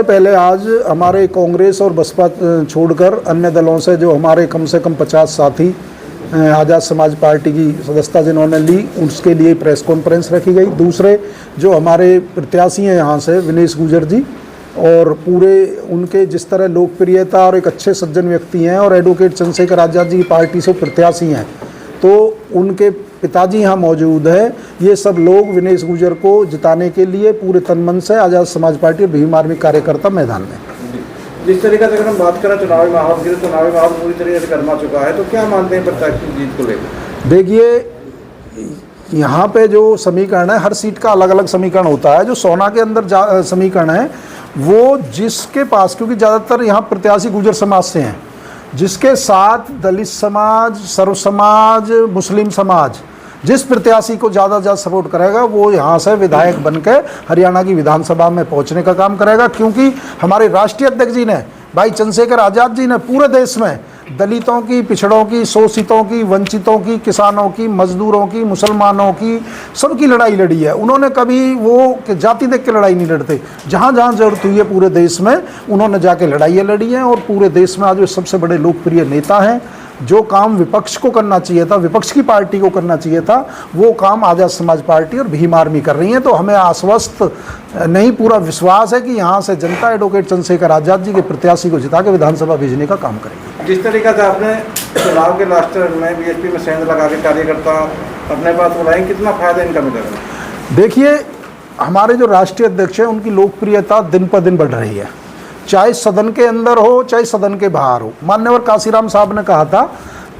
पहले आज हमारे कांग्रेस और बसपा छोड़कर अन्य दलों से जो हमारे कम से कम 50 साथी आज़ाद समाज पार्टी की सदस्यता जिन्होंने ली, उसके लिए प्रेस कॉन्फ्रेंस रखी गई। दूसरे जो हमारे प्रत्याशी हैं यहाँ से विनेश गुजर जी, और पूरे उनके जिस तरह लोकप्रियता और एक अच्छे सज्जन व्यक्ति हैं और एडवोकेट चंद्रशेखर आज़ाद जी की पार्टी से प्रत्याशी हैं, तो उनके पिताजी यहाँ मौजूद है। ये सब लोग विनेश गुजर को जिताने के लिए पूरे तन मन से आज़ाद समाज पार्टी और भीम आर्मी कार्यकर्ता मैदान में। जिस तरीके से अगर हम बात करें चुनावी माहौल की, चुनावी माहौल पूरी तरीके से गर्मा चुका है, तो क्या मानते हैं प्रत्याशी की जीत को लेकर? देखिए, यहाँ पे जो समीकरण है, हर सीट का अलग अलग समीकरण होता है। जो सोना के अंदर समीकरण है वो जिसके पास, क्योंकि ज़्यादातर यहाँ प्रत्याशी गुजर समाज से हैं, जिसके साथ दलित समाज, सर्व समाज, मुस्लिम समाज जिस प्रत्याशी को ज़्यादा सपोर्ट करेगा वो यहाँ से विधायक बनकर हरियाणा की विधानसभा में पहुँचने का काम करेगा। क्योंकि हमारे राष्ट्रीय अध्यक्ष जी ने, भाई चंद्रशेखर आज़ाद जी ने पूरे देश में दलितों की, पिछड़ों की, शोषितों की, वंचितों की, किसानों की, मजदूरों की, मुसलमानों की, सबकी लड़ाई लड़ी है। उन्होंने कभी वो जाति देख के लड़ाई नहीं लड़ते। जहाँ जहाँ जरूरत हुई है पूरे देश में उन्होंने जाके लड़ाइयाँ लड़ी हैं, और पूरे देश में आज वो सबसे बड़े लोकप्रिय नेता हैं। जो काम विपक्ष को करना चाहिए था, विपक्ष की पार्टी को करना चाहिए था, वो काम आज़ाद समाज पार्टी और भीम आर्मी कर रही है। तो हमें आश्वस्त नहीं, पूरा विश्वास है कि यहाँ से जनता एडवोकेट चंद्रशेखर आज़ाद जी के प्रत्याशी को जिता के विधानसभा भेजने का काम करेगी। जिस तरीके से आपने चुनाव के लास्ट में बीएसपी में सेंध लगा के कार्यकर्ता अपने पास बुलाएं, कितना फायदा इनका मिलेगा? देखिए, हमारे जो राष्ट्रीय अध्यक्ष हैं उनकी लोकप्रियता दिन पर दिन बढ़ रही है, चाहे सदन के अंदर हो चाहे सदन के बाहर हो। मान्यवर काशीराम साहब ने कहा था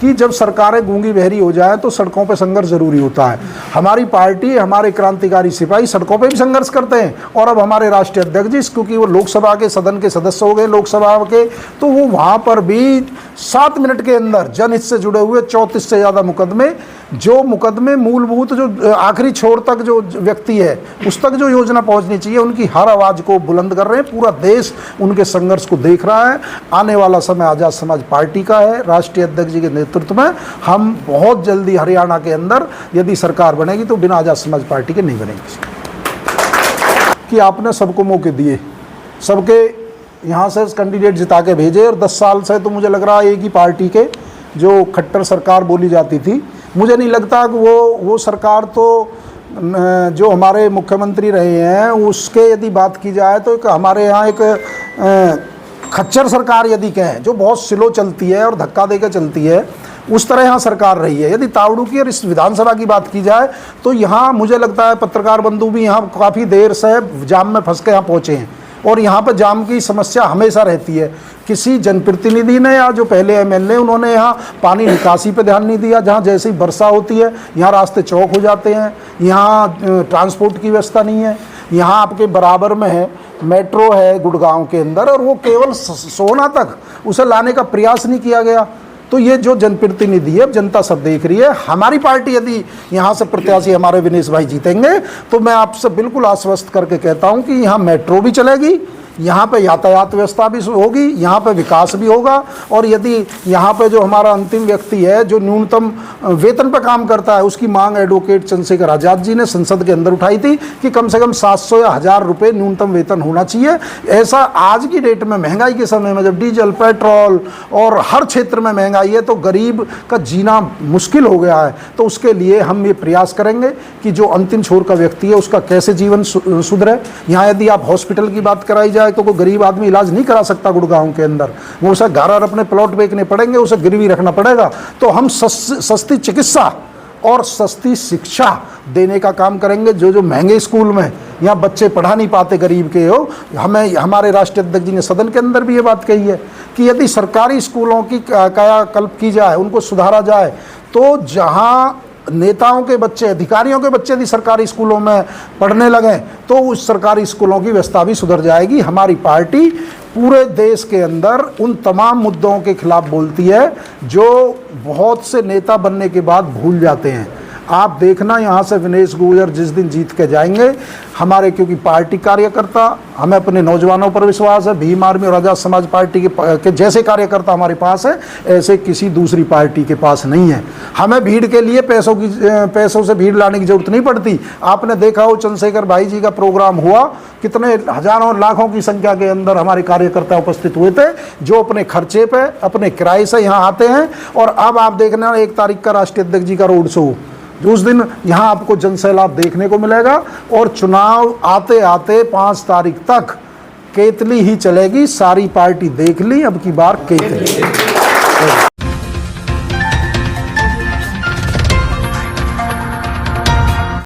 कि जब सरकारें गूंगी बहरी हो जाए तो सड़कों पे संघर्ष जरूरी होता है। हमारी पार्टी, हमारे क्रांतिकारी सिपाही सड़कों पे भी संघर्ष करते हैं। और अब हमारे राष्ट्रीय अध्यक्ष जी, क्योंकि वो लोकसभा के सदन के सदस्य हो गए लोकसभा के, तो वो वहाँ पर भी 7 मिनट के अंदर जनहित से जुड़े हुए 34 से ज़्यादा मुकदमे, जो मुकदमे मूलभूत जो आखिरी छोर तक जो व्यक्ति है उस तक जो योजना पहुंचनी चाहिए, उनकी हर आवाज़ को बुलंद कर रहे हैं। पूरा देश उनके संघर्ष को देख रहा है। आने वाला समय आज़ाद समाज पार्टी का है। राष्ट्रीय अध्यक्ष जी के नेतृत्व में हम बहुत जल्दी हरियाणा के अंदर यदि सरकार बनेगी तो बिना आज़ाद समाज पार्टी के नहीं बनेगी। कि आपने सबको मौके दिए, सबके यहाँ से कैंडिडेट जिता के भेजे, और 10 साल से तो मुझे लग रहा है एक ही पार्टी के जो खट्टर सरकार बोली जाती थी, मुझे नहीं लगता कि वो सरकार, तो जो हमारे मुख्यमंत्री रहे हैं उसके यदि बात की जाए तो हमारे यहाँ एक खच्चर सरकार यदि कहें, जो बहुत स्लो चलती है और धक्का देकर चलती है, उस तरह यहाँ सरकार रही है। यदि तावड़ू की और इस विधानसभा की बात की जाए तो यहाँ मुझे लगता है पत्रकार बंधु भी यहाँ काफ़ी देर से जाम में फंस के यहाँ पहुँचे हैं, और यहाँ पर जाम की समस्या हमेशा रहती है। किसी जनप्रतिनिधि ने या जो पहले एमएलए, उन्होंने यहाँ पानी निकासी पे ध्यान नहीं दिया। जहाँ जैसे ही वर्षा होती है यहाँ रास्ते चौक हो जाते हैं, यहाँ ट्रांसपोर्ट की व्यवस्था नहीं है। यहाँ आपके बराबर में है मेट्रो है गुड़गांव के अंदर, और वो केवल सोना तक उसे लाने का प्रयास नहीं किया गया। तो ये जो जनप्रतिनिधि है, जनता सब देख रही है। हमारी पार्टी यदि यहाँ से प्रत्याशी हमारे विनेश भाई जीतेंगे तो मैं आपसे बिल्कुल आश्वस्त करके कहता हूँ कि यहाँ मेट्रो भी चलेगी, यहाँ पे यातायात व्यवस्था भी होगी, यहाँ पे विकास भी होगा। और यदि यहाँ पे जो हमारा अंतिम व्यक्ति है जो न्यूनतम वेतन पे काम करता है, उसकी मांग एडवोकेट चंद्रशेखर आज़ाद जी ने संसद के अंदर उठाई थी कि कम से कम 700 या 1000 रुपये न्यूनतम वेतन होना चाहिए। ऐसा आज की डेट में, महंगाई के समय में, जब डीजल, पेट्रोल और हर क्षेत्र में महंगाई है तो गरीब का जीना मुश्किल हो गया है। तो उसके लिए हम ये प्रयास करेंगे कि जो अंतिम छोर का व्यक्ति है उसका कैसे जीवन सुधरे। यहाँ यदि आप हॉस्पिटल की बात कराई जाए तो कोई गरीब आदमी इलाज नहीं करा सकता गुड़गांव के अंदर, वो उसे घर अपने प्लॉट बेचने पड़ेंगे, उसे गिरवी रखना पड़ेगा। तो हम सस्ती चिकित्सा और सस्ती शिक्षा देने का काम करेंगे। जो महंगे स्कूल में यहाँ बच्चे पढ़ा नहीं पाते गरीब के हो, हमें हमारे राष्ट्रीय अध्यक्ष जी ने सदन के अंदर भी ये बात कही है कि यदि सरकारी स्कूलों की कायाकल्प की जाए, उनको सुधारा जाए, तो जहाँ नेताओं के बच्चे, अधिकारियों के बच्चे यदि सरकारी स्कूलों में पढ़ने लगें तो उस सरकारी स्कूलों की व्यवस्था भी सुधर जाएगी। हमारी पार्टी पूरे देश के अंदर उन तमाम मुद्दों के खिलाफ बोलती है जो बहुत से नेता बनने के बाद भूल जाते हैं। आप देखना यहाँ से विनेश गुर्जर जिस दिन जीत के जाएंगे, हमारे क्योंकि पार्टी कार्यकर्ता, हमें अपने नौजवानों पर विश्वास है, भीम आर्मी और आज़ाद समाज पार्टी के जैसे कार्यकर्ता हमारे पास है, ऐसे किसी दूसरी पार्टी के पास नहीं है। हमें भीड़ के लिए पैसों से भीड़ लाने की जरूरत नहीं पड़ती। आपने देखा हो चंद्रशेखर भाई जी का प्रोग्राम हुआ, कितने हजारों लाखों की संख्या के अंदर हमारे कार्यकर्ता उपस्थित हुए थे, जो अपने खर्चे पे अपने किराए से यहाँ आते हैं। और अब आप देखना 1 तारीख का राष्ट्रीय अध्यक्ष जी का रोड शो, उस दिन यहाँ आपको जनसैलाब देखने को मिलेगा। और चुनाव आते आते 5 तारीख तक केतली ही चलेगी, सारी पार्टी देख ली, अब की बार केतली।